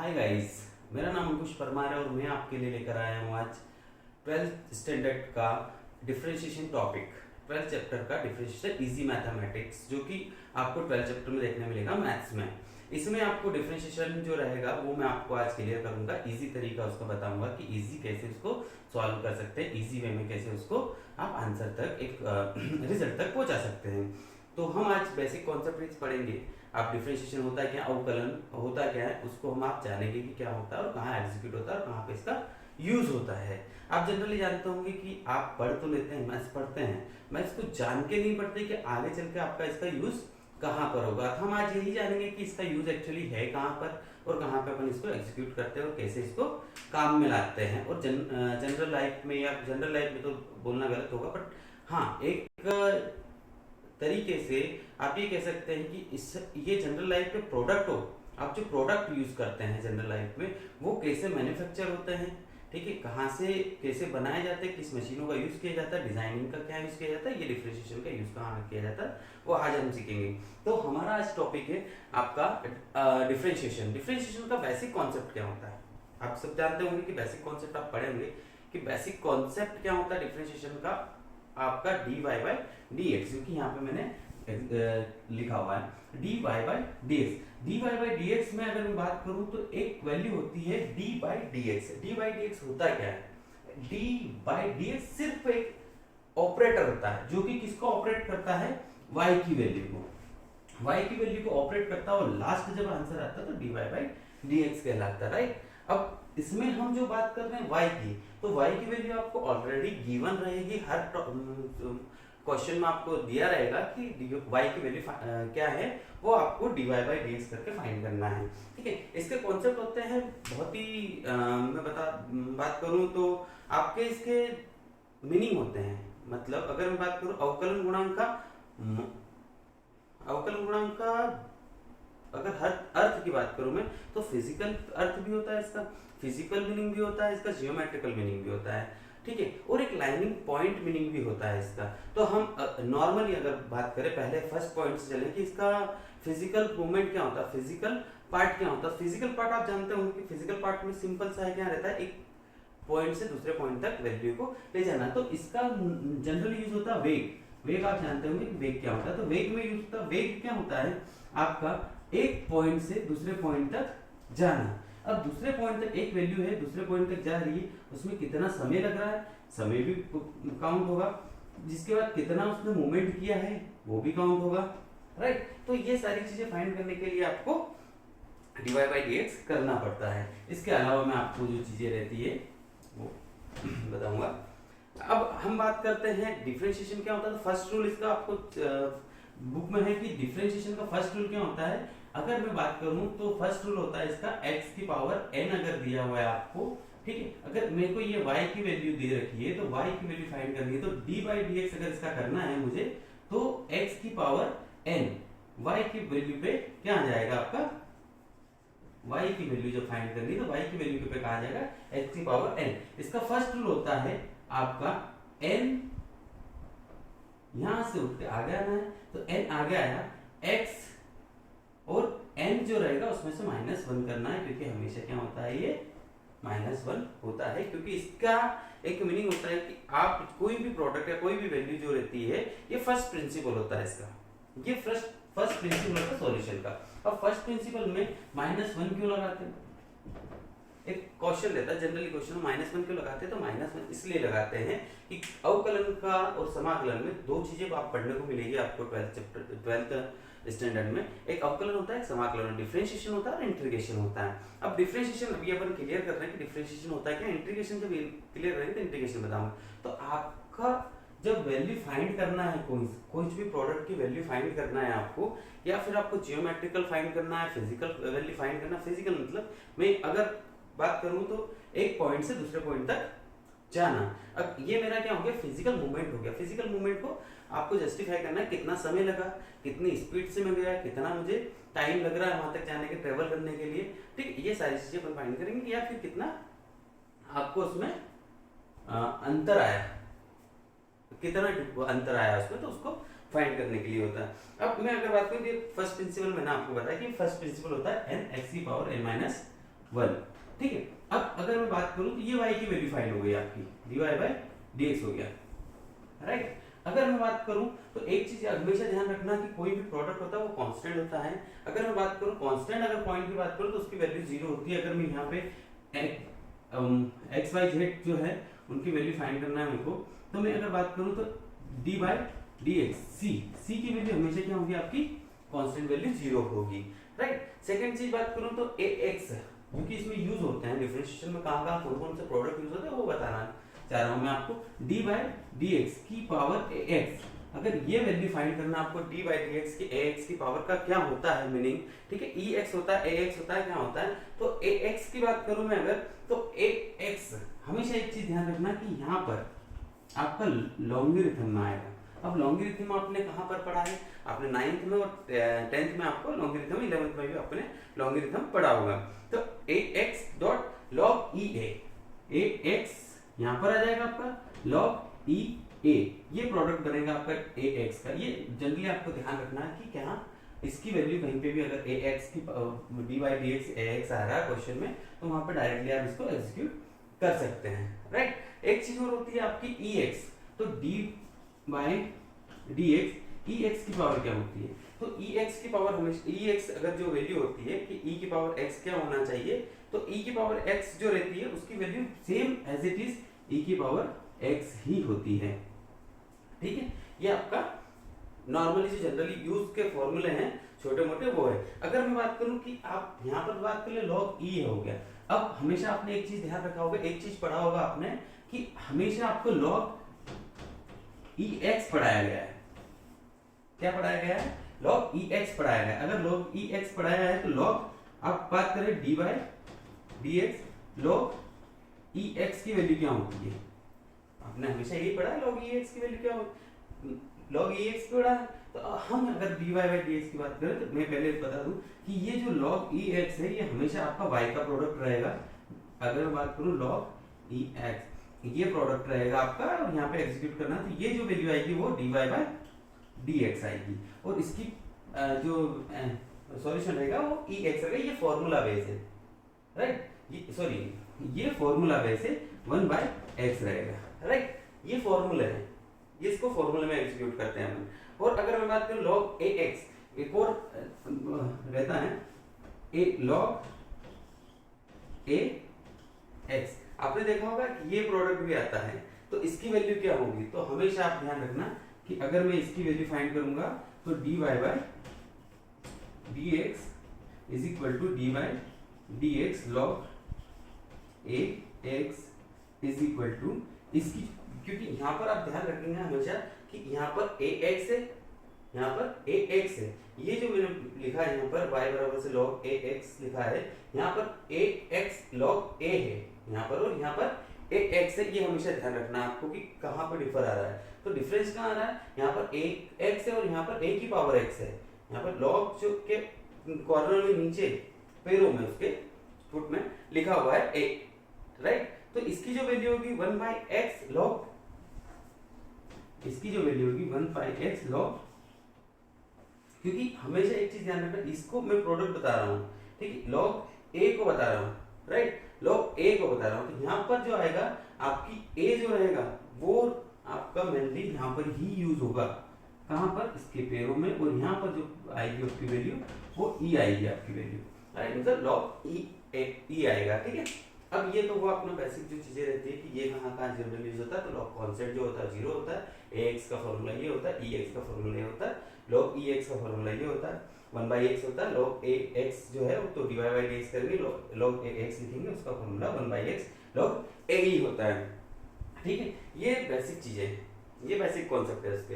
Hi guys, मेरा नाम अंकुश परमार है और मैं आपके लिए लेकर आया हूँ आज 12th स्टैंडर्ड का डिफरेंशिएशन टॉपिक। 12th चैप्टर का डिफरेंशिएशन इजी मैथमेटिक्स, जो कि आपको 12th चैप्टर में देखने मिलेगा मैथ्स में। इसमें आपको डिफरेंशिएशन जो रहेगा वो मैं आपको आज क्लियर करूंगा, इजी तरीका उसका बताऊंगा कि इजी कैसे उसको सॉल्व कर सकते हैं, इजी वे में कैसे उसको आप आंसर तक एक रिजल्ट तक पहुंचा सकते हैं। तो हम आज बेसिक कॉन्सेप्ट पढ़ेंगे। आप डिफरेंशिएशन होता है क्या, अवकलन होता क्या है, उसको हम आप जानेंगे कि क्या होता है और कहाँ एग्जीक्यूट होता है और कहाँ पे इसका यूज होता है। आप जनरली जानते होंगे कि आप पढ़ तो लेते हैं, मैथ्स पढ़ते हैं, मैथ्स को जान के नहीं पढ़ते कि आगे चल के आपका इसका यूज कहाँ पर होगा। तो हम आज यही जानेंगे कि इसका यूज एक्चुअली है कहाँ पर और कहाँ पे अपन इसको एग्जीक्यूट करते हैं और कैसे इसको काम में लाते हैं। और जनरल लाइफ में, या जनरल लाइफ में तो बोलना गलत होगा, बट हाँ एक तरीके से आप ये कह सकते हैं कि इस ये जनरल लाइफ के प्रोडक्ट हो, आप जो प्रोडक्ट यूज करते हैं जनरल लाइफ में वो कैसे मैन्युफैक्चर होते हैं, ठीक है, कहाँ से कैसे बनाए जाते हैं, किस मशीनों का यूज किया जाता है, डिजाइनिंग का क्या यूज किया जाता है, ये डिफरेंशिएशन का यूज कहाँ किया जाता है वो आज हम सीखेंगे। तो हमारा आज टॉपिक है आपका डिफरेंशिएशन। डिफरेंशिएशन का बेसिक कॉन्सेप्ट क्या होता है, आप सब जानते होंगे कि बेसिक कॉन्सेप्ट आप पढ़े होंगे कि बेसिक कॉन्सेप्ट क्या होता है डिफरेंशिएशन का, आपका dy बाई dx, क्योंकि यहाँ पे मैंने लिखा हुआ है dy by dx। dy by dx में अगर मैं बात करूं तो एक वैल्यू होती है d by dx। d by dx होता क्या है, d बाई dx सिर्फ एक ऑपरेटर होता है जो कि किसको ऑपरेट करता है, y की वैल्यू को, y की वैल्यू को ऑपरेट करता है और लास्ट जब आंसर आता है तो dy बाई dx कहलाता है, राइट। अब इसमें हम जो बात कर रहे हैं y की, तो y की वैल्यू आपको ऑलरेडी गिवन रहेगी, हर क्वेश्चन में आपको दिया रहेगा कि y की वैल्यू क्या है, वो आपको dy बाई dx करके फाइंड करना है, ठीक है। इसके कॉन्सेप्ट होते हैं बहुत ही मैं बात करूं तो आपके इसके मीनिंग होते हैं। मतलब अगर मैं बात करूं अवकलन गुणांक का अगर हर अर्थ की बात करूं मैं, तो फिजिकल अर्थ भी होता है इसका, फिजिकल मीनिंग भी होता है इसका, जियोमेट्रिकल मीनिंग भी होता है, ठीक है, और एक लाइनिंग पॉइंट मीनिंग भी होता है इसका। तो हम नॉर्मली अगर बात करें पहले फर्स्ट पॉइंट से चले कि इसका फिजिकल मूवमेंट क्या होता है, फिजिकल पार्ट क्या होता है। फिजिकल पार्ट आप जानते होंगे कि फिजिकल पार्ट में सिंपल सा है, क्या रहता है, एक पॉइंट से दूसरे पॉइंट तक वैल्यू को ले जाना। तो इसका जनरली यूज होता है वेग। वेग आप जानते होंगे कि वेग क्या होता है, तो वेग में यूज होता है, वेग क्या होता है आपका एक पॉइंट से दूसरे पॉइंट तक जाना। अब दूसरे पॉइंट तक एक वैल्यू है, दूसरे पॉइंट तक जा रही है, उसमें कितना समय लग रहा है, समय भी काउंट होगा, जिसके बाद कितना उसने मूवमेंट किया है वो भी काउंट होगा, राइट। तो ये सारी चीजें फाइंड करने के लिए आपको dy बाई dx करना पड़ता है। इसके अलावा मैं आपको जो चीजें रहती है वो बताऊंगा। अब हम बात करते हैं डिफरेंशिएशन क्या होता है। तो फर्स्ट रूल इसका आपको बुक में है कि डिफरेंशिएशन का फर्स्ट रूल क्या होता है। अगर मैं बात करूं तो फर्स्ट रूल होता है इसका x की पावर n अगर दिया हुआ है आपको, ठीक है, अगर मेरे को ये y की वैल्यू दे रखी है तो y की वैल्यू फाइंड करनी है, तो d बाई dx अगर इसका करना है मुझे, तो x की पावर n y की वैल्यू पे क्या आ जाएगा आपका, y की वैल्यू जब फाइंड करनी है तो y की वैल्यू पे कहा जाएगा x की पावर n। इसका फर्स्ट रूल होता है आपका n यहां से उठ के आगे आना है, तो n आगे आया, x और n जो रहेगा उसमें से -1 करना है, क्योंकि हमेशा क्या होता है ये -1 होता है, क्योंकि इसका एक मीनिंग होता है कि आप कोई भी प्रोडक्ट या कोई भी वैल्यू जो रहती है, ये फर्स्ट प्रिंसिपल होता है इसका, ये फर्स्ट प्रिंसिपल होता है सॉल्यूशन का। अब फर्स्ट प्रिंसिपल में -1 क्यों लगाते हैं, एक क्वेश्चन रहता है जनरली, क्वेश्चन में -1 क्यों लगाते हैं, तो -1 इसलिए लगाते हैं कि अवकलन का और समाकलन में दो चीजें आप पढ़ने को मिलेगी आपको 12th स्टैंडर्ड में। एक अवकलन होता है, एक समाकलन, डिफरेंशिएशन होता है और इंटीग्रेशन होता है। अब डिफरेंशिएशन अभी अपन क्लियर कर रहे हैं कि डिफरेंशिएशन होता है क्या, इंटीग्रेशन जब क्लियर करेंगे तो इंटीग्रेशन बताऊंगा। तो आपका जब वैल्यू फाइंड करना है, कोई भी प्रोडक्ट की वैल्यू फाइंड करना है आपको, या फिर आपको जियोमेट्रिकल फाइंड करना है, फिजिकल वैल्यू फाइंड करना। फिजिकल मतलब मैं अगर बात करूं तो एक पॉइंट से दूसरे पॉइंट तक जाना। अब ये मेरा क्या हो गया, फिजिकल मूवमेंट हो गया। फिजिकल मूवमेंट को आपको जस्टिफाई करना है, कितना समय लगा, कितनी स्पीड से मैं गया, कितना मुझे टाइम लग रहा है वहां तक जाने के, ट्रेवल करने के लिए, ठीक, ये सारी चीजें अपन फाइंड करेंगे, या फिर कितना आपको उसमें अंतर आया, कितना अंतर आया उसमें, तो उसको फाइंड करने के लिए होता है। अब मैं अगर बात करूं फर्स्ट प्रिंसिपल, मैंने आपको बताया कि फर्स्ट प्रिंसिपल होता है n x की पावर n माइनस 1। ठीक है, अब अगर मैं बात करूं तो ये y की वैल्यू फाइंड हो गई आपकी, dy/dx हो गया, राइट। अगर मैं बात करूं तो एक चीज हमेशा ध्यान रखना कि कोई भी प्रोडक्ट होता है वो कांस्टेंट होता है। अगर मैं बात करूं कांस्टेंट अगर पॉइंट की बात करूं तो उसकी वैल्यू 0 होती है। अगर मैं यहाँ पे एक्स वाई जेड जो है उनकी वैल्यू फाइंड करना है मेरे को, तो मैं अगर बात करूं तो dy/dx सी की वैल्यू हमेशा क्या होगी आपकी, कांस्टेंट वैल्यू 0 होगी, राइट। सेकंड चीज बात करूं तो ax जो कि इसमें यूज होते हैं डिफरेंशिएशन में, कहां कहां कौन कौन से प्रोडक्ट यूज होते हैं वो बताना चाह रहा हूं मैं आपको। dy/dx की पावर ax, अगर ये वैल्यू फाइंड करना आपको dy/dx की ax की पावर का क्या होता है मीनिंग, ठीक है, ex होता है ax होता है, क्या होता है, तो ax की बात करूं मैं अगर तो ax हमेशा एक चीज ध्यान रखना कि यहाँ पर आपका लॉन्गिरिथम में आएगा। अब लॉन्गिरिथम आपने कहाँ पर पढ़ा है, आपने 9th में और 10th में आपको लॉन्गिरिथम, 11th में भी आपने लॉन्गिरिथम पढ़ा होगा। तो ax dot log ea, ax यहाँ पर आ जाएगा आपका log ea, ये प्रोडक्ट बनेगा आपका ax का। ये जनरली आपको ध्यान रखना है कि क्या इसकी वैल्यू कहीं पे भी अगर ax की dy/dx ax आ रहा है क्वेश्चन में, तो वहां पे डायरेक्टली आप इसको एग्जीक्यूट कर सकते हैं, राइट। एक चीज और होती है आपकी ex, तो dy/dx ex की पावर क्या होती है, तो ex की पावर हमेशा ex अगर जो वैल्यू होती है कि e की पावर x क्या होना चाहिए, तो e की पावर x जो रहती है उसकी value same as it is e की पावर x ही होती है, ठीक है। ये आपका नॉर्मली जो जनरली यूज के फॉर्मूले हैं छोटे मोटे वो है। अगर मैं बात करूं कि आप यहाँ पर बात कर ले log e हो गया, अब हमेशा आपने एक चीज ध्यान रखा होगा, एक चीज पढ़ा होगा आपने कि हमेशा आपको log ex पढ़ाया गया है। क्या पढ़ाया गया है, log ex पढ़ाया गया है। अगर log ex पढ़ाया है तो log, आप बात करें dy/dx log ex की वैल्यू क्या होती है, आपने हमेशा यही पढ़ा है log ex की वैल्यू क्या होती, log ex पढ़ा है। तो हम अगर dy/dx की बात करें तो मैं पहले बता दूं कि ये जो log ex है ये हमेशा आपका y का प्रोडक्ट रहेगा। अगर मैं बात करूं log ex ये प्रोडक्ट रहेगा आपका, और यहाँ पे एग्जीक्यूट करना, तो ये जो वैल्यू आएगी वो dy/dx आएगी, और इसकी जो सॉल्यूशन रहेगा वो ex रहेगा। ये फॉर्मूला बेस है, राइट, ये सॉरी ये फॉर्मूला बेस है 1/x रहेगा, राइट। ये फॉर्मूला है, ये इसको फॉर्मूले में एग्जीक्यूट करते हैं हम। और अगर मैं बात करूं log ax, एक और रहता है log ax, आपने देखा होगा कि ये प्रोडक्ट भी आता है, तो इसकी वैल्यू क्या होगी, तो हमेशा आप ध्यान रखना कि अगर मैं इसकी वैल्यू फाइंड करूंगा तो dy/dx is equal to dy/dx log ax is equal to इसकी, क्योंकि यहाँ पर आप ध्यान रखेंगे हमेशा कि यहाँ पर ax है, यहाँ पर ax है, ये जो मैंने लिखा है यहाँ पर y बराबर से log ax लिखा है, यहाँ पर ax log a है यहाँ पर, और यहाँ पर ax है। ये हमेशा ध्यान रखना आपको कि कहाँ पर डिफर आ रहा है, तो डिफरेंस कहाँ आ रहा है, यहाँ पर ax है और यहाँ पर a की पावर x है। यहाँ पर log जो के कॉर्नर में नीचे पैरों में उसके फुट में लिखा हुआ है a, राइट। तो इसकी जो वैल्यू होगी 1/x log, इसकी जो वैल्यू होगी 1/x log, क्योंकि हमेशा एक चीज ध्यान रखना, इसको मैं प्रोडक्ट बता रहा हूँ, ठीक है, log a को बता रहा हूँ, राइट, log a को बता रहा हूँ, तो यहाँ पर जो आएगा आपकी a जो रहेगा वो आपका मेनली यहाँ पर ही यूज होगा, कहाँ पर, इसके पैरों में, और यहाँ पर जो आएगी आपकी वैल्यू वो e आएगी आपकी वैल्यू, राइट, मतलब log e आएगा, ठीक है। अब ये तो वो अपना बेसिक जो चीजें रहती है कि ये कहाँ कहाँ जनरल यूज होता है, तो log कॉन्सेप्ट जो होता है 0 होता है, ax का फॉर्मूला ये होता है, ex का फॉर्मूला ये होता है, log ex का फॉर्मूला ये होता है, 1/x होता है, log ax जो है तो dy/dx करेंगे, log ax लिखेंगे, उसका फॉर्मूला 1/x log a ही होता है, ठीक है। ये बेसिक चीजें हैं, ये बेसिक कॉन्सेप्ट है इसके।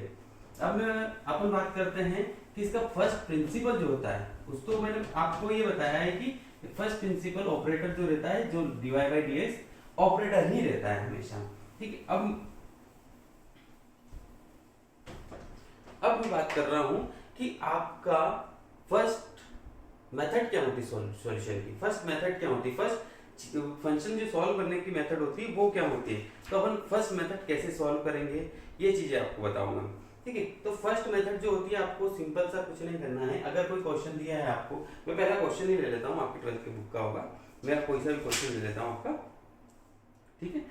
अब अपन बात करते हैं कि इसका फर्स्ट प्रिंसिपल जो होता है, उसको मैंने आपको ये बताया है कि फर्स्ट प्रिंसिपल ऑपरेटर जो रहता है, जो dy/dx ऑपरेटर ही रहता है हमेशा, ठीक है। अब मैं बात कर रहा हूं कि आपका फर्स्ट मेथड क्या होती है सॉल्यूशन की, फर्स्ट मेथड क्या होती है, फर्स्ट फंक्शन जो सॉल्व करने की मेथड होती है वो क्या होती है। तो अपन फर्स्ट मेथड कैसे सॉल्व करेंगे ये चीजें आपको बताऊंगा। ठीक है। तो फर्स्ट मेथड जो होती है, आपको सिंपल सा कुछ नहीं करना है। अगर कोई क्वेश्चन दिया है आपको, मैं पहला क्वेश्चन ही ले लेता हूँ, आपकी 12th की बुक का होगा, मैं कोई सा भी क्वेश्चन ले लेता हूँ आपका, ठीक है।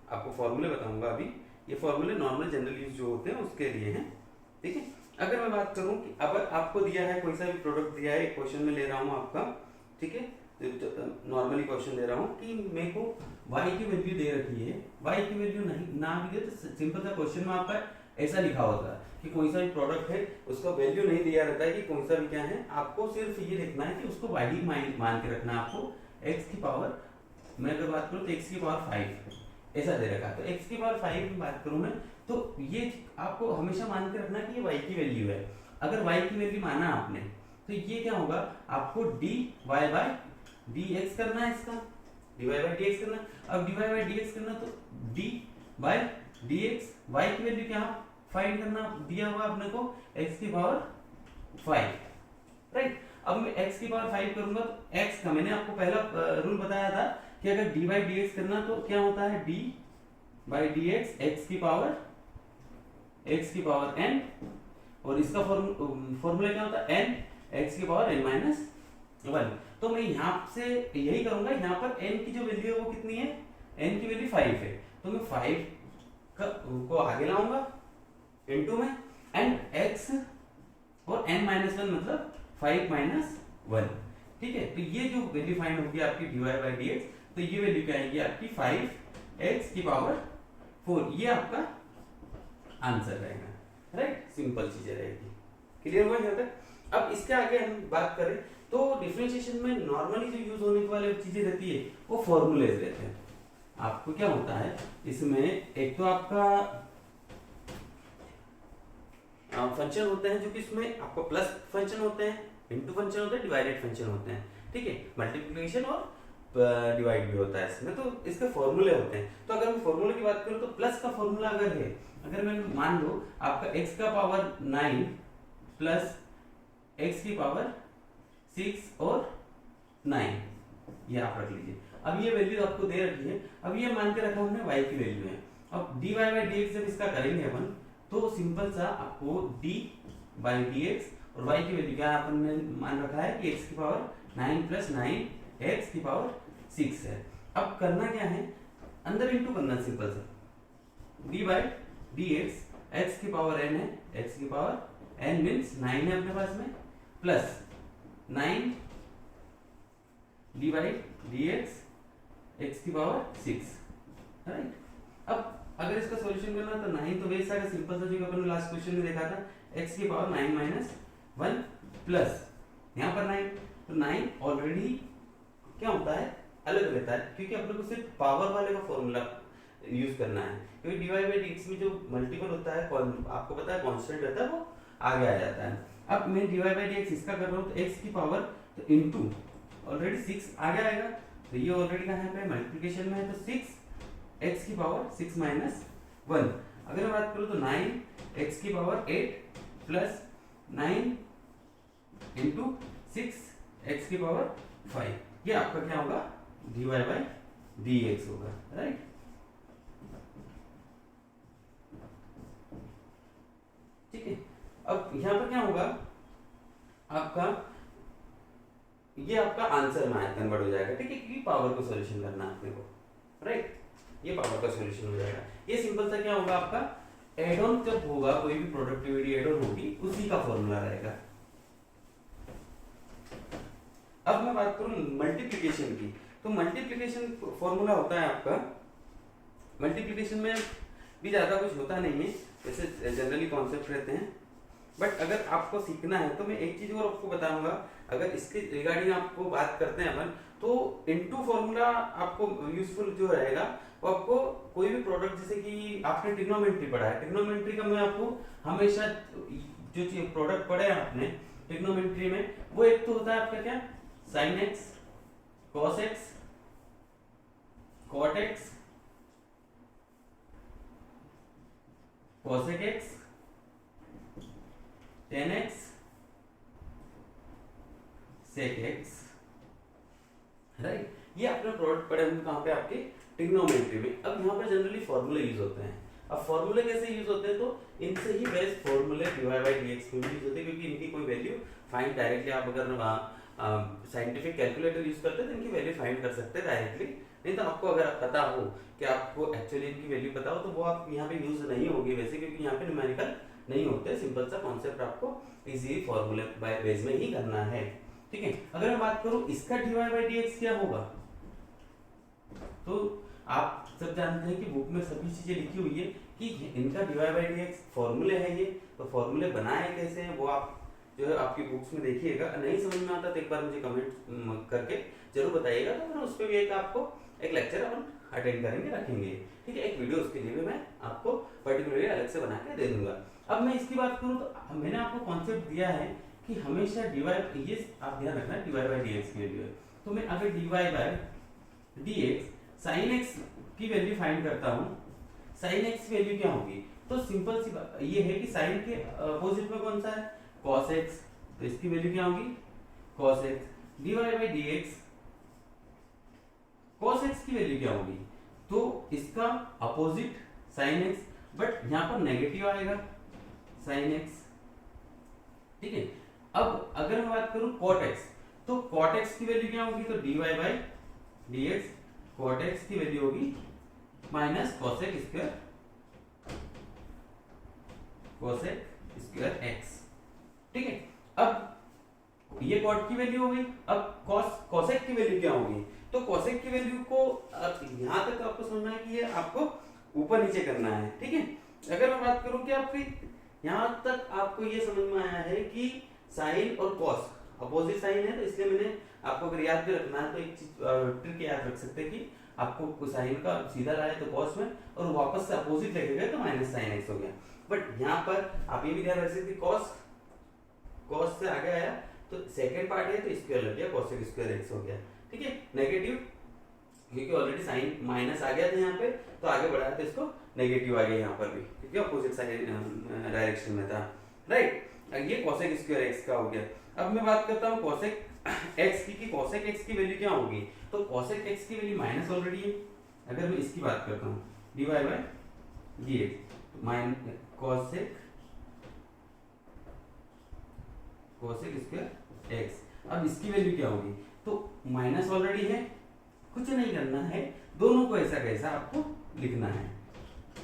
आपको फॉर्मूले बताऊंगा अभी, ये फॉर्मूले नॉर्मल जनरल यूज जो होते हैं उसके लिए हैं, ठीक है। अगर मैं बात करूं कि अब आपको दिया है कोई सा भी प्रोडक्ट दिया है, एक क्वेश्चन में ले रहा हूं आपका, ठीक है, नॉर्मली क्वेश्चन दे रहा हूं कि मेरे को y की वैल्यू दे रखी है, y की वैल्यू नहीं ना भी दे तो सिंपल सा क्वेश्चन में आपका ऐसा लिखा होता है कि कोई सा भी प्रोडक्ट है उसका वैल्यू नहीं दिया रहता है कि कौन सा भी क्या है, आपको सिर्फ ये देखना है कि उसको y ही मान के रखना है आपको। x की पावर, मैं अगर बात करूं तो x की पावर 5 ऐसा दे रखा है, तो x की पावर 5 की बात करूं मैं, तो ये आपको हमेशा मान के रखना कि ये y की वैल्यू है। अगर y की वैल्यू माना आपने तो ये क्या होगा, आपको dy बाय dx करना है, इसका dy बाय dx करना। अब dy बाय dx करना तो d बाय dx, y की वैल्यू क्या फाइंड करना दिया हुआ आपने को x की पावर 5, राइट। अब मैं x की पावर 5 करूंगा तो x का मैंने आपको पहला रूल बताया था कि अगर d बाय dx करना तो क्या होता है, d बाय dx x की पावर n, और इसका फॉर्मूला क्या होता है, n x की पावर n माइनस 1। तो मैं यहाँ से यही करूंगा, यहाँ पर n की जो वैल्यू है वो कितनी है, n की वैल्यू 5 है, तो मैं 5 को आगे लाऊंगा इनटू में एंड x और n माइनस 1 मतलब 5 माइनस 1, ठीक है। तो ये जो वैल्यू फाइंड होगी आपकी dy बाय dx, तो ये वैल्यू क्या आएगी आपकी 5x की पावर 4, ये आपका आंसर रहेगा, राइट। सिंपल चीजें रहेगी, क्लियर हुआ यहाँ तक। अब इसके आगे हम बात करें तो डिफरेंशिएशन में नॉर्मली जो यूज होने वाली चीजें रहती है वो फॉर्मूलेज रहते हैं। आपको क्या होता है इसमें, एक तो आपका फंक्शन होते हैं जो कि इसमें आपको प्लस फंक्शन होते हैं, इनटू फंक्शन होते हैं, डिवाइडेड फंक्शन होते हैं, ठीक है, मल्टीप्लिकेशन और डिवाइड भी होता है इसमें, तो इसके फॉर्मूले होते हैं। तो अगर मैं फॉर्मूले की बात करूं तो प्लस का फॉर्मूला अगर है, अगर मैं मान लो आपका x का पावर 9 प्लस x की पावर 6 और 9, ये आप रख लीजिए। अब ये वैल्यू आपको दे रखी है, अब ये मान के रखा हमने y की वैल्यू है। अब dy बाय dx जब इसका करेंगे अपन तो सिंपल सा आपको d बाय dx और y की वैल्यू क्या अपन ने मान रखा है कि x की पावर 9 प्लस 9 x की पावर 6 है। अब करना क्या है, अंदर इंटू करना सिंपल सा, d बाय dx x की पावर n है, x की पावर n मीन्स 9 है अपने पास में, plus 9 d by dx x की पावर 6, राइट। अब अगर इसका सॉल्यूशन करना तो 9 तो वैसा का सिंपल सा जो अपन ने लास्ट क्वेश्चन में देखा था, x की पावर 9 माइनस 1 प्लस यहाँ पर 9, तो 9 ऑलरेडी क्या होता है अलग रहता है, क्योंकि अपने को सिर्फ पावर वाले का फॉर्मूला यूज करना है, क्योंकि dy बाय dx में जो मल्टीपल होता है आपको पता है कांस्टेंट रहता है, वो आगे आ जाता है। अब मैं dy बाय dx इसका कर रहा हूँ तो x की पावर तो इनटू ऑलरेडी 6 आगे आएगा, तो ये ऑलरेडी कहाँ पे मल्टीप्लिकेशन में है, तो 6 x की पावर 6 माइनस 1। अगर मैं बात करूँ तो 9 x की पावर 8 प्लस 9 इंटू 6 x की पावर 5, ये आपका क्या होगा dy बाय dx होगा, राइट। ठीक है, अब यहाँ पर क्या होगा आपका, ये आपका आंसर में कन्वर्ट हो जाएगा, ठीक है, क्योंकि पावर को सॉल्यूशन करना है अपने को, राइट। ये पावर का सॉल्यूशन हो जाएगा। ये सिंपल सा क्या होगा आपका, एड ऑन जब होगा कोई भी प्रोडक्टिविटी एड ऑन होगी उसी का फॉर्मूला रहेगा। अब मैं बात करूं मल्टीप्लिकेशन की, तो मल्टीप्लिकेशन फॉर्मूला होता है आपका, मल्टीप्लिकेशन में भी ज्यादा कुछ होता नहीं है, जैसे जनरली कॉन्सेप्ट रहते हैं, बट अगर आपको सीखना है तो मैं एक चीज और आपको बताऊंगा। अगर इसके रिगार्डिंग आपको बात करते हैं अपन, तो इनटू फॉर्मूला आपको यूजफुल जो रहेगा वो आपको कोई भी प्रोडक्ट, जैसे कि आपने ट्रिग्नोमेट्री पढ़ा है, ट्रिग्नोमेट्री का मैं आपको हमेशा जो प्रोडक्ट पढ़े हैं आपने ट्रिग्नोमेट्री में, वो एक तो होता है आपका क्या, sine x, cos x, cot x, cosec x, tan x, sec x, right. ये आपने प्रोडक्ट पढ़े होंगे कहाँ पे, आपके ट्रिग्नोमेट्री में। अब यहाँ पे जनरली फॉर्मूले यूज होते हैं, अब फॉर्मूले कैसे यूज होते हैं, तो इनसे ही बेस्ट फॉर्मूले dy/dx में भी यूज होते हैं, क्योंकि इनकी कोई वैल्यू फाइंड डायरेक्टली आप अगर साइंटिफिक कैलकुलेटर यूज करते हैं तो इनकी वैल्यू फाइंड कर सकते हैं डायरेक्टली। नहीं तो आपको अगर पता हो कि आपको एक्चुअली इनकी वैल्यू पता हो तो वो आप यहाँ पे यूज नहीं होगी वैसे, क्योंकि यहाँ पे न्यूमेरिकल नहीं होते, सिंपल सा कॉन्सेप्ट आपको इजी फॉर्मूले बाय बेस में ही करना है। ठीक है, अगर मैं बात करूं इसका dy/dx क्या होगा, तो आप सब जानते हैं कि बुक में सभी चीजें लिखी हुई है कि इनका dy/dx फॉर्मूले है ये, तो फॉर्मूले बनाए कैसे हैं वो आप जो है आपकी बुक्स में देखिएगा। नहीं समझ में आता तो एक बार मुझे कमेंट करके जरूर बताइएगा, तो मैं उस पर भी आपको एक लेक्चर अपन अटेंड करेंगे, रखेंगे। ठीक है, एक वीडियो उसके लिए भी मैं आपको पर्टिकुलरली अलग से बना के दे दूंगा। अब मैं इसकी बात करूं तो मैंने आपको कॉन्सेप्ट दिया है कि हमेशा ये आप ध्यान रखना dy/dx की वैल्यू है, तो मैं अगर dy/dx sin x की वैल्यू फाइंड करता हूं, sin x की वैल्यू क्या होगी, तो सिंपल सी बात ये है कि sin के अपोजिट में कौन सा है, cos x, तो इसकी वैल्यू क्या होगी cos x, dy/dx cos x की वैल्यू क्या होगी, तो इसका अपोजिट sin x, बट यहां पर नेगेटिव आएगा sin x। ठीक है, अब अगर मैं बात करूं cot x, तो cot x की वैल्यू क्या होगी, तो dy/dx cot x की वैल्यू होगी माइनस cosec स्क्वायर x। ठीक है, अब ये cot की वैल्यू हो गई, अब cosec की वैल्यू क्या होगी, तो cosec की वैल्यू को यहां तक तो आपको समझना है कि ये आपको ऊपर नीचे करना है। ठीक है, अगर मैं बात करूं कि आपकी यहां तक आपको ये समझ में आया है कि साइन और कॉस अपोजिट साइन है, तो इसलिए मैंने आपको अगर याद भी रखना है तो एक चीज ट्रिक याद रख सकते हैं कि आपको साइन का सीधा लाए तो कॉस में और वापस से अपोजिट लेके गए तो माइनस साइन एक्स हो गया। बट यहाँ पर आप ये भी ध्यान रख सकते कॉस से आगे आया तो सेकंड पार्ट है तो स्क्वायर लग गया, cosec स्क्वायर एक्स हो गया। ठीक है, नेगेटिव क्योंकि ऑलरेडी साइन माइनस आ गया था यहाँ पे, तो आगे बढ़ाया तो इसको नेगेटिव आ गया यहाँ पर भी, क्योंकि अपोजिट साइन डायरेक्शन में था। राइट, ये cosec स्क्वायर एक्स का हो गया। अब मैं बात करता हूँ cosec x की, कि cosec x की वैल्यू क्या होगी, तो cosec x की वैल्यू माइनस ऑलरेडी है। अगर मैं इसकी बात करता हूँ dy/dx minus cosec square x, अब इसकी वैल्यू क्या होगी, तो माइनस ऑलरेडी है, कुछ नहीं करना है, दोनों को ऐसा कैसा आपको लिखना है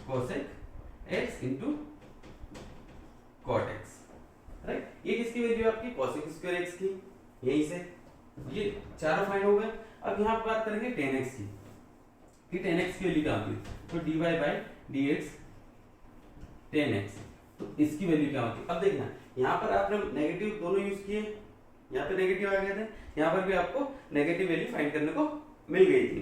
cosec x into cot x। Right, ये किसकी वैल्यू आपकी cosec स्क्वायर x की, यहीं से ये चारों फाइंड हो गए। अब यहाँ पर बात करेंगे tan x की, कि tan x की वैल्यू क्या होगी, तो dy/dx tan x, तो इसकी वैल्यू क्या होगी। अब देखना यहाँ पर आपने नेगेटिव दोनों यूज किए, यहाँ पे नेगेटिव आ गए थे, यहाँ पर भी आपको नेगेटिव वैल्यू फाइंड करने को मिल गई थी,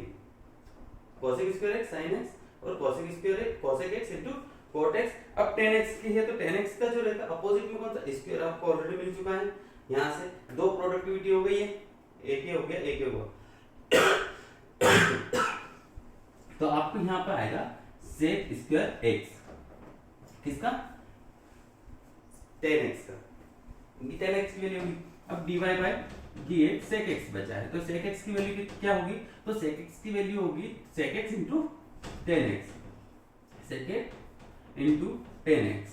cosec square x sin x और cosec x into cot x। अब tan x की है तो tan x का जो रहता है अपोजिट में कौन सा, स्क्वायर आपको ऑलरेडी मिल चुका है, यहाँ से दो प्रोडक्टिविटी हो गई है, एक ही हो गया एक ही होगा तो आपको यहाँ पर आएगा sec स्क्वायर x, किसका, tan x का, tan x की वैल्यू होगी। अब dy/dx sec x बचा है, तो sec x की वैल्यू क्या होगी, तो sec x की वैल्यू होगी sec x into tan x, sec x into tan x,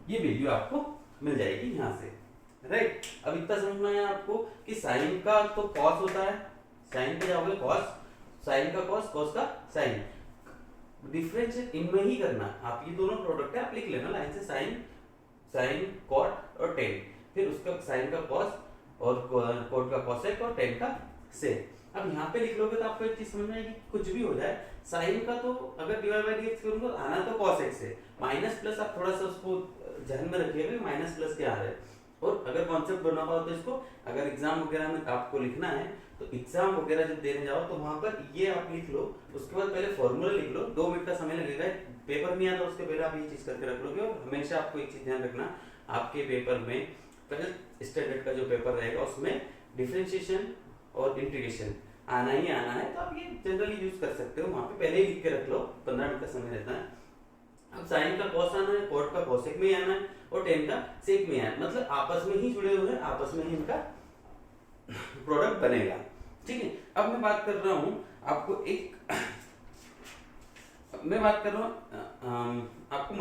ये वैल्यू आपको मिल जाएगी यहाँ से। राइट, अब इतना समझ में आया आपको कि साइन का तो कॉस होता है, साइन का क्या होगा कॉस, साइन का कॉस, कॉस का साइन, डिफरेंशिएट इनमें ही करना। आप ये दोनों प्रोडक्ट है आप लिख लेना लाइन से, साइन कॉट और टेन, फिर उसका साइन का कॉस और कॉट का कॉसेक और टेन का सेक। अब यहाँ पे लिख लोगे तो आपको एक चीज समझ में आएगी, कुछ भी हो जाए साइन का तो अगर dy/dx करूंगा तो आना तो cos x है, माइनस प्लस आप थोड़ा सा उसको ध्यान में रखिएगा माइनस प्लस क्या आ रहा है। और अगर कॉन्सेप्ट बना हुआ तो इसको अगर एग्जाम वगैरह में आपको लिखना है तो एग्जाम वगैरह जब देने जाओ तो वहां पर ये आप लिख लो, उसके बाद पहले फॉर्मूला लिख लो, 2 मिनट का समय लगेगा, पेपर नहीं आता उसके पहले आप ये चीज करके रख लोगे। और हमेशा आपको एक चीज ध्यान रखना, आपके पेपर में पहले स्टैंडर्ड का जो पेपर रहेगा उसमें डिफरेंशिएशन और इंटीग्रेशन आना ही आना है, तो आप ये जनरली यूज कर सकते हो, वहां पे पहले ही लिख के रख लो, 15 मिनट का समय रहता है। अब साइन का कॉस आना है, कॉट का कॉसेक में आना है और टेन का सेक में आना है, मतलब आपस में ही जुड़े हुए हैं, आपस में ही इनका प्रोडक्ट बनेगा। ठीक है, अब मैं बात कर रहा हूं आपको मैं बात कर रहा हूं आपको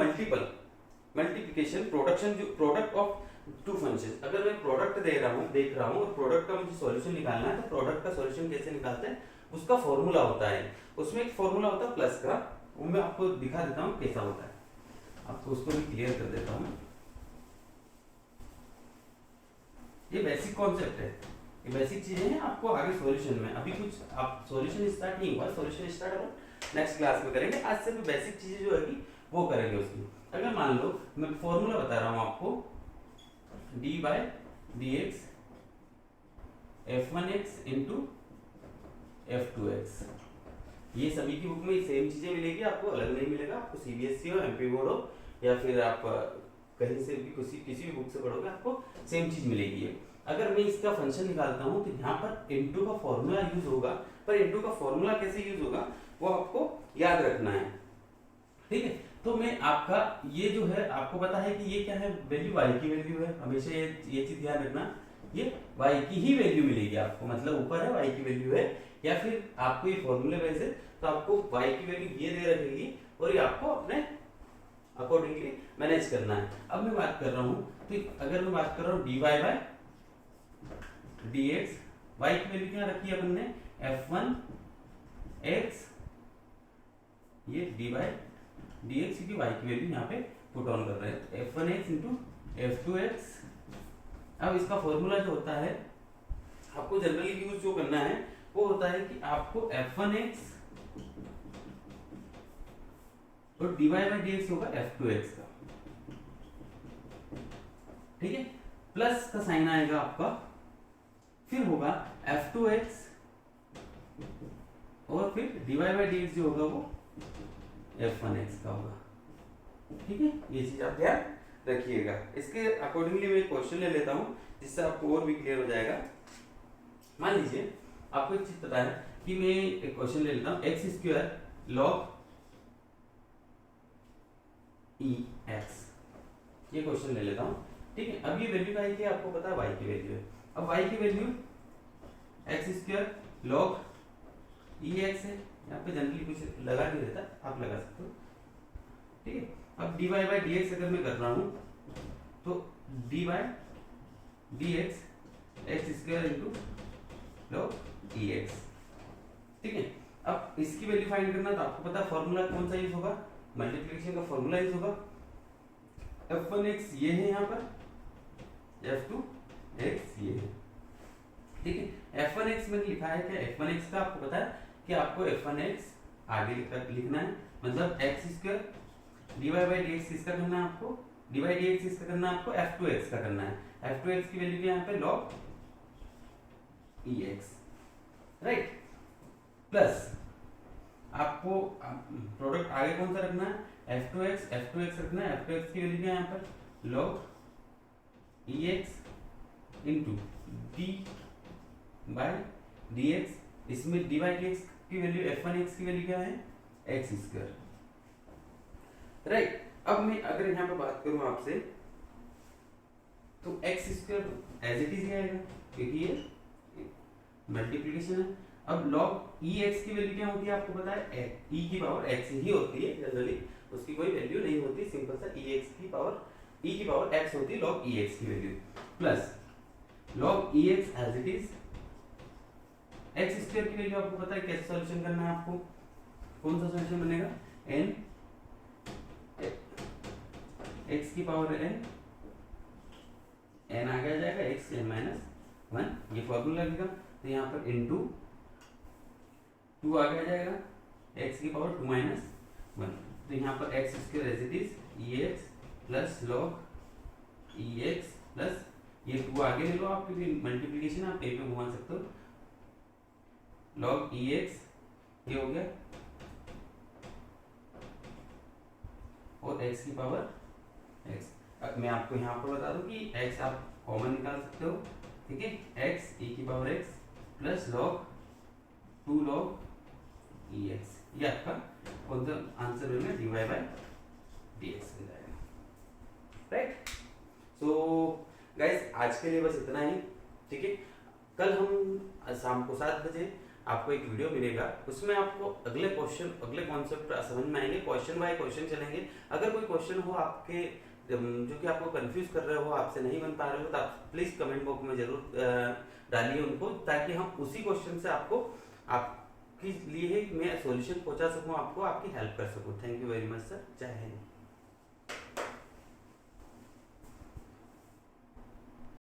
मल्टीप्लिकेशन प्रोडक्शन जो प्रोडक्ट ऑफ टू फंक्शंस, अगर मैं प्रोडक्ट देख रहा हूँ और प्रोडक्ट का मुझे सॉल्यूशन निकालना है, तो प्रोडक्ट का सॉल्यूशन कैसे निकालते हैं, उसका फॉर्मूला होता है, उसमें एक फॉर्मूला होता है प्लस का, वो मैं आपको दिखा देता हूँ कैसा होता है, आपको उसको भी क्लियर कर देता हूँ। ये बेसिक कॉन्सेप्ट है, ये बेसिक चीजें हैं, आपको आगे सॉल्यूशन में, अभी कुछ आप सॉल्यूशन स्टार्ट नहीं हुआ, सॉल्यूशन स्टार्ट हम नेक्स्ट क्लास में करेंगे, आज से भी बेसिक चीजें जो है वो करेंगे उसकी। अगर मान लो मैं फॉर्मूला बता रहा हूँ आपको, D by D x f1x into f2x, ये सभी की बुक में सेम चीजें मिलेगी, आपको अलग नहीं मिलेगा, आपको सीबीएसई हो, एमपी बोर्ड हो, या फिर आप कहीं से भी किसी भी बुक से पढ़ोगे, आपको सेम चीज मिलेगी है। अगर मैं इसका फंक्शन निकालता हूँ तो यहाँ पर इनटू का फॉर्मूला यूज होगा, पर इनटू का फॉर्मूला कैसे यूज होगा वो आपको याद रखना है, ठीक है। तो मैं आपका ये जो है, आपको पता है कि ये क्या है, वैल्यू y की वैल्यू है, हमेशा ये चीज ध्यान रखना, ये y की ही वैल्यू मिलेगी आपको, मतलब ऊपर है y की वैल्यू है, या फिर आपको ये फॉर्मूले में से तो आपको y की वैल्यू ये दे रखेगी और ये आपको अपने अकॉर्डिंगली मैनेज करना है। अब मैं बात कर रहा हूँ, तो अगर मैं बात कर रहा हूँ dy बाय dx, y की वैल्यू क्या रखी है अपन ने, f1x, ये dy बाय dx की y की वैल्यू यहाँ पे पुट ऑन कर रहे हैं, f1x इंटू f2x। अब इसका फॉर्मूला जो होता है, आपको जनरली यूज जो करना है वो होता है कि आपको f1x और dy बाय dx होगा f2x का, ठीक है, प्लस का साइन आएगा आपका, फिर होगा f2x और फिर dy बाय dx जो होगा वो f1x का होगा, ठीक है। ये चीज आप ध्यान रखिएगा। इसके अकॉर्डिंगली मैं क्वेश्चन ले लेता हूँ जिससे आपको और भी क्लियर हो जाएगा। मान लीजिए आपको एक चीज पता है कि मैं एक क्वेश्चन ले लेता हूँ, x square log e x, ये क्वेश्चन ले लेता हूँ, ठीक है। अब ये वैल्यू का है कि आपको पता है y की वैल्यू है, अब y की value x square log e x है, यहाँ पे जनरली कुछ लगा नहीं रहता, आप लगा सकते हो, ठीक है। अब dy बाय dx अगर मैं कर रहा हूँ तो dy bye dx x square into log e x, ठीक है। अब इसकी वैल्यू फाइंड करना, तो आपको पता है फॉर्मूला कौन सा यूज होगा, मल्टीप्लिकेशन का फॉर्मूला यूज होगा, f1x ये है यहाँ पर, f2x ये है, ठीक है। f1x में लिखा है क्या, f1x का आपको पता है कि आपको f1x आगे लिखना है, मतलब x square dy bye dx किसका करना है आपको, dy बाय dx किसका करना है आपको, f2x का करना है, f2x की वैल्यू क्या यहाँ पे log ex, राइट, प्लस आपको प्रोडक्ट आगे कौन सा रखना है, f2x रखना है, f2x की वैल्यू क्या यहाँ पर log ex into D by dx, इसमें dy बाय dx की वैल्यू f1x की वैल्यू क्या है, एक्स स्क्वायर, राइट। अब मैं अगर यहाँ पे बात करूं आपसे तो x square as it is ही आएगा क्योंकि ये मल्टीप्लिकेशन है। अब log ई एक्स की वैल्यू क्या होती है आपको पता है, e की पावर x ही होती है, जनरली उसकी कोई वैल्यू नहीं होती, सिंपल सा e की पावर x होती है log ई एक्स की value, plus log e x as it is x square की वैल्यू आपको पता है कैसे सॉल्यूशन करना है आपको, कौन सा सॉल्यूशन बनेगा, n x की पावर n आगे आ जाएगा x n माइनस 1, ये फॉर्मूला लगेगा, तो यहाँ पर इनटू 2 आगे आ जाएगा x की पावर 2 माइनस 1, तो यहाँ पर x square as it is e x plus log e x plus ये 2 आगे ले लो आप, क्योंकि मल्टीप्लिकेशन आप पे घुमा सकते हो, log ई एक्स ये हो गया और x की पावर x। अब मैं आपको यहाँ पर बता दूं कि x आप कॉमन निकाल सकते हो, ठीक है, x e की power x plus log 2 log e x, ये आपका कौन सा आंसर होगा, dy बाय dx हो जाएगा, राइट। सो गाइस आज के लिए बस इतना ही, ठीक है। कल हम शाम को 7 बजे आपको एक वीडियो मिलेगा, उसमें आपको अगले क्वेश्चन अगले कॉन्सेप्ट समझ में आएंगे, क्वेश्चन बाय क्वेश्चन चलेंगे। अगर कोई क्वेश्चन हो आपके जो कि आपको कंफ्यूज कर रहे हो, आपसे नहीं बन पा रहे हो, तो आप प्लीज कमेंट बॉक्स में जरूर डालिए उनको, ताकि हम उसी क्वेश्चन से आपको आपके लिए मैं सॉल्यूशन पहुंचा सकूं, आपको आपकी हेल्प कर सकूं। Thank you very much sir, जय हिंद।